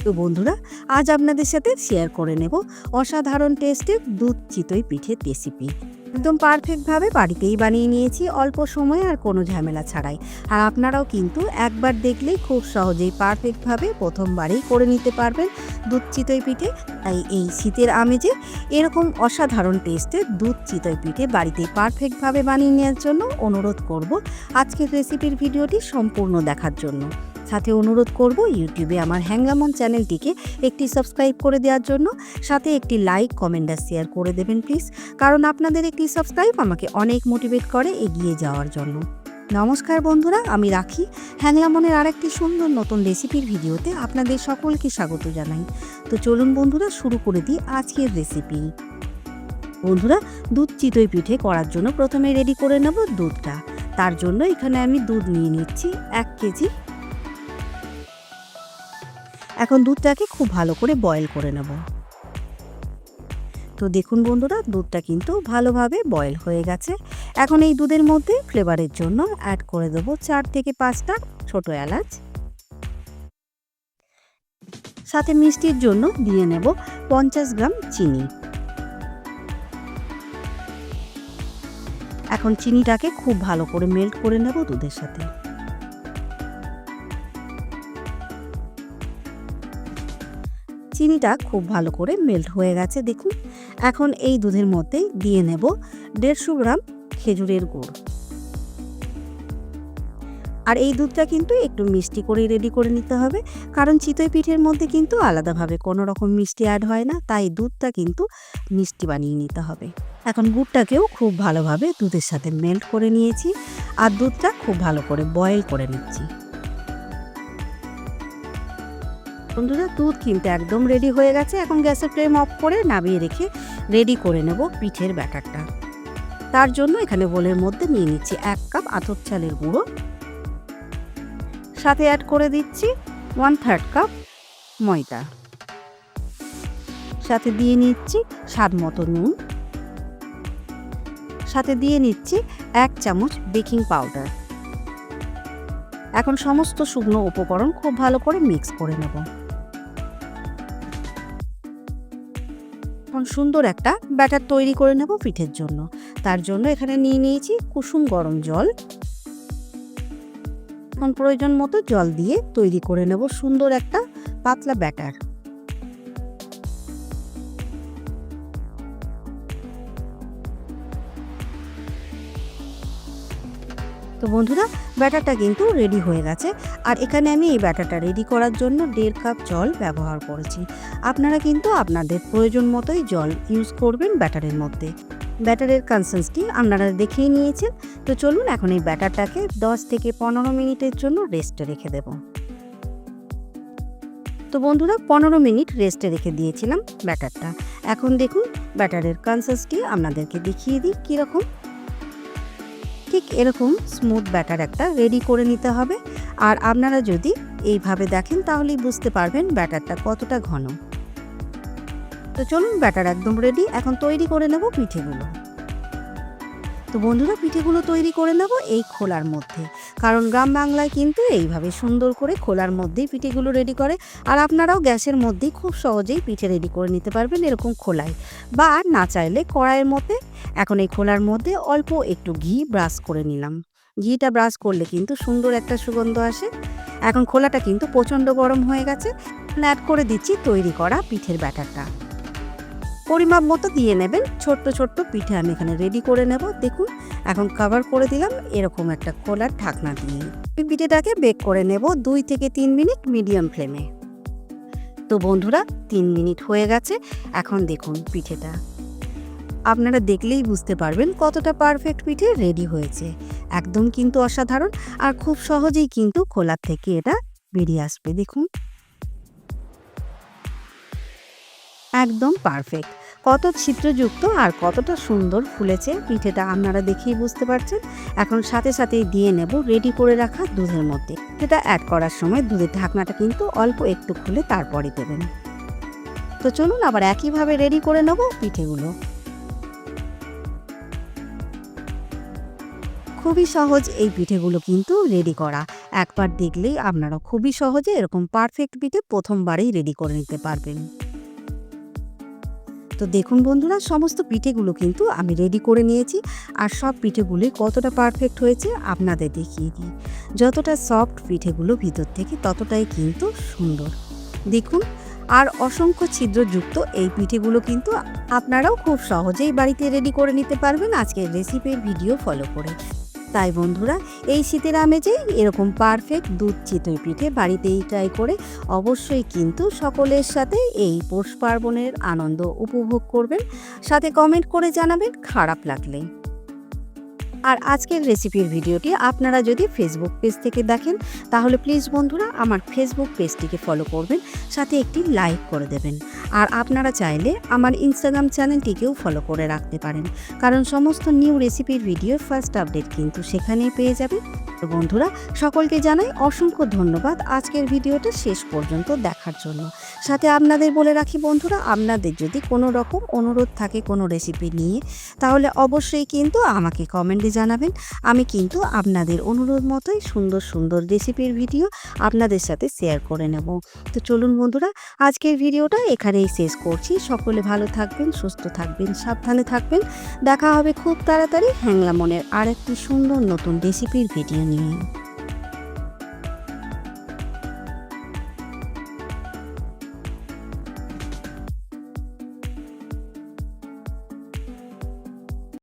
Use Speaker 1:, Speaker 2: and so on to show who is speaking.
Speaker 1: তো বন্ধুরা, আজ আপনাদের সাথে শেয়ার করে নেব অসাধারণ টেস্টের দুধ চিতই পিঠের রেসিপি। একদম পারফেক্টভাবে বাড়িতেই বানিয়ে নিয়েছি, অল্প সময়ে আর কোনো ঝামেলা ছাড়াই। আর আপনারাও কিন্তু একবার দেখলেই খুব সহজেই পারফেক্টভাবে প্রথমবারেই করে নিতে পারবেন দুধ চিতই পিঠে। তাই এই শীতের আমেজে এরকম অসাধারণ টেস্টের দুধ চিতই পিঠে বাড়িতেই পারফেক্টভাবে বানিয়ে নেওয়ার জন্য অনুরোধ করব আজকের রেসিপির ভিডিওটি সম্পূর্ণ দেখার জন্য। সাথে অনুরোধ করব ইউটিউবে আমার হ্যাঙ্গামন চ্যানেলটিকে একটি সাবস্ক্রাইব করে দেওয়ার জন্য, সাথে একটি লাইক, কমেন্ট আর শেয়ার করে দেবেন প্লিজ, কারণ আপনাদের একটি সাবস্ক্রাইব আমাকে অনেক মোটিভেট করে এগিয়ে যাওয়ার জন্য। নমস্কার বন্ধুরা, আমি রাখি হ্যাঙ্গামনের আরেকটি সুন্দর নতুন রেসিপির ভিডিওতে আপনাদের সকলকে স্বাগত জানাই। তো চলুন বন্ধুরা, শুরু করে দিই আজকের রেসিপি। বন্ধুরা, দুধ চিতই পিঠে করার জন্য প্রথমে রেডি করে নেব দুধটা। তার জন্য এখানে আমি দুধ নিয়ে নিচ্ছি 1 কেজি। এখন দুধটাকে খুব ভালো করে বয়েল করে নেব। তো দেখুন বন্ধুরা, দুধটা কিন্তু ভালোভাবে বয়েল হয়ে গেছে। এখন এই দুধের মধ্যে ফ্লেভারের জন্য অ্যাড করে দেবো 4 থেকে 5টা ছোট এলাচ। সাথে মিষ্টির জন্য দিয়ে নেব 50 গ্রাম চিনি। এখন চিনিটাকে খুব ভালো করে মেল্ট করে নেব দুধের সাথে। চিনিটা খুব ভালো করে মেল্ট হয়ে গেছে দেখুন। এখন এই দুধের মধ্যে দিয়ে নেব 150 গ্রাম খেজুরের গুড়। আর এই দুধটা কিন্তু একটু মিষ্টি করে রেডি করে নিতে হবে, কারণ চিতই পিঠের মধ্যে কিন্তু আলাদাভাবে কোনো রকম মিষ্টি অ্যাড হয় না, তাই দুধটা কিন্তু মিষ্টি বানিয়ে নিতে হবে। এখন গুড়টাকেও খুব ভালোভাবে দুধের সাথে মেল্ট করে নিয়েছি, আর দুধটা খুব ভালো করে বয়েল করে নিচ্ছি। বন্ধুরা, দুধ কিন্তু একদম রেডি হয়ে গেছে। এখন গ্যাসের ফ্লেম অফ করে নামিয়ে রেখে রেডি করে নেব পিঠের ব্যাটারটা। তার জন্য এখানে বোলের মধ্যে নিয়ে নিচ্ছি 1 কাপ আতপ চালের গুঁড়ো, সাথে অ্যাড করে দিচ্ছি 1/3 কাপ ময়দা, সাথে দিয়ে নিচ্ছি স্বাদ মতো নুন, সাথে দিয়ে নিচ্ছি 1 চামচ বেকিং পাউডার। এখন সমস্ত শুকনো উপকরণ খুব ভালো করে মিক্স করে নেব। এখন সুন্দর একটা ব্যাটার তৈরি করে নেব পিঠের জন্য। তার জন্য এখানে নিয়ে নিয়েছি কুসুম গরম জল। এখন প্রয়োজন মতো জল দিয়ে তৈরি করে নেব সুন্দর একটা পাতলা ব্যাটার। তো বন্ধুরা, ব্যাটারটা কিন্তু রেডি হয়ে গেছে। আর এখানে আমি এই ব্যাটারটা রেডি করার জন্য 1.5 কাপ জল ব্যবহার করেছি। আপনারা কিন্তু আপনাদের প্রয়োজন মতোই জল ইউজ করবেন ব্যাটারের মধ্যে। ব্যাটারের কনসিস্টেন্সি আপনারা দেখেই নিয়েছেন। তো চলুন এখন এই ব্যাটারটাকে 10 থেকে 15 মিনিটের জন্য রেস্টে রেখে দেব। তো বন্ধুরা, 15 মিনিট রেস্টে রেখে দিয়েছিলাম ব্যাটারটা। এখন দেখুন ব্যাটারের কনসিস্টেন্সি আপনাদেরকে দেখিয়ে দিই কীরকম। ঠিক এরকম স্মুথ ব্যাটার একটা রেডি করে নিতে হবে। আর আপনারা যদি এইভাবে দেখেন তাহলেই বুঝতে পারবেন ব্যাটারটা কতটা ঘন। তো চলুন, ব্যাটার একদম রেডি। এখন তৈরি করে নেব পিঠেগুলো। তো বন্ধুরা, পিঠেগুলো তৈরি করে নেব এই খোলার মধ্যে, কারণ গ্রাম বাংলায় কিন্তু এইভাবে সুন্দর করে খোলার মধ্যেই পিঠেগুলো রেডি করে। আর আপনারাও গ্যাসের মধ্যেই খুব সহজেই পিঠে রেডি করে নিতে পারবেন এরকম খোলায়, বা না চাইলে কড়াইয়ের মধ্যে। এখন এই খোলার মধ্যে অল্প একটু ঘি ব্রাশ করে নিলাম। ঘিটা ব্রাশ করলে কিন্তু সুন্দর একটা সুগন্ধ আসে। এখন খোলাটা কিন্তু প্রচণ্ড গরম হয়ে গেছে। অ্যাড করে দিচ্ছি তৈরি করা পিঠের ব্যাটারটা। পরিমাপ মতো দিয়ে নেবেন। ছোট্ট ছোট্ট পিঠে আমি এখানে রেডি করে নেব। দেখুন, এখন কভার করে দিলাম এরকম একটা খোলার ঢাকনা দিয়ে। পিঠেটাকে বেক করে নেব 2 থেকে 3 মিনিট মিডিয়াম ফ্লেমে। তো বন্ধুরা, 3 মিনিট হয়ে গেছে। এখন দেখুন পিঠেটা আপনারা দেখলেই বুঝতে পারবেন কতটা পারফেক্ট পিঠে রেডি হয়েছে। একদম কিন্তু অসাধারণ, আর খুব সহজেই কিন্তু খোলার থেকে এটা বেরিয়ে আসবে। দেখুন একদম পারফেক্ট, কত ছিদ্রযুক্ত আর কতটা সুন্দর ফুলেছে পিঠেটা আপনারা দেখেই বুঝতে পারছেন। এখন সাথে সাথেই দিয়ে নেব রেডি করে রাখা দুধের মধ্যে। এটা অ্যাড করার সময় দুধের ঢাকনাটা কিন্তু অল্প একটু খুলে তারপরে দেবেন। তো চলুন আবার একইভাবে রেডি করে নেব পিঠেগুলো। খুবই সহজ এই পিঠেগুলো কিন্তু রেডি করা। একবার দেখলেই আপনারা খুবই সহজে এরকম পারফেক্ট পিঠে প্রথমবারেই রেডি করে নিতে পারবেন। তো দেখুন বন্ধুরা, সমস্ত পিঠেগুলো কিন্তু আমি রেডি করে নিয়েছি। আর সব পিঠেগুলোই কতটা পারফেক্ট হয়েছে আপনাদের দেখিয়ে দিই। যতটা সফট পিঠেগুলো ভিতর থেকে ততটাই কিন্তু সুন্দর। দেখুন, আর অসংখ্য ছিদ্রযুক্ত এই পিঠেগুলো কিন্তু আপনারাও খুব সহজেই বাড়িতে রেডি করে নিতে পারবেন আজকের রেসিপির ভিডিও ফলো করে। তাই বন্ধুরা, এই শীতের আমেজে এরকম পারফেক্ট দুধ চিতই পিঠে বাড়িতেই ট্রাই করে অবশ্যই কিন্তু সকলের সাথে এই পৌষ পার্বণের আনন্দ উপভোগ করবেন। সাথে কমেন্ট করে জানাবেন খারাপ লাগলে। আর আজকের রেসিপির ভিডিওটি আপনারা যদি ফেসবুক পেজ থেকে দেখেন তাহলে প্লিজ বন্ধুরা আমার ফেসবুক পেজটিকে ফলো করবেন, সাথে একটি লাইক করে দেবেন। আর আপনারা চাইলে আমার ইনস্টাগ্রাম চ্যানেলটিকেও ফলো করে রাখতে পারেন, কারণ সমস্ত নিউ রেসিপির ভিডিওর ফার্স্ট আপডেট কিন্তু সেখানেই পেয়ে যাবেন। তো বন্ধুরা, সকলকে জানাই অসংখ্য ধন্যবাদ আজকের ভিডিওটা শেষ পর্যন্ত দেখার জন্য। সাথে আপনাদের বলে রাখি বন্ধুরা, আপনাদের যদি কোনো রকম অনুরোধ থাকে কোনো রেসিপি নিয়ে তাহলে অবশ্যই কিন্তু আমাকে কমেন্টে জানাবেন। আমি কিন্তু আপনাদের অনুরোধ মতোই সুন্দর সুন্দর রেসিপির ভিডিও আপনাদের সাথে শেয়ার করে নেব। তো চলুন বন্ধুরা, আজকের ভিডিওটা এখানেই শেষ করছি। সকলে ভালো থাকবেন, সুস্থ থাকবেন, সাবধানে থাকবেন। দেখা হবে খুব তাড়াতাড়ি হ্যাংলা মনের আর একটি সুন্দর নতুন রেসিপির ভিডিও নিয়ে।